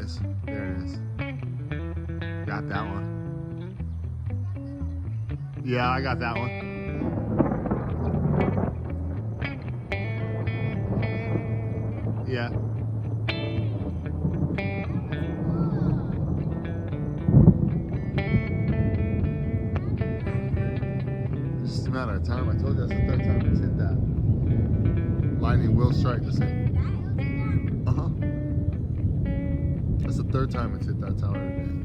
is. There it is. Got that one. Yeah, I got that one. Yeah. It's just a matter of time. I told you that's the third time it's hit that. Lightning will strike the same. Uh-huh. That's the third time it's hit that tower.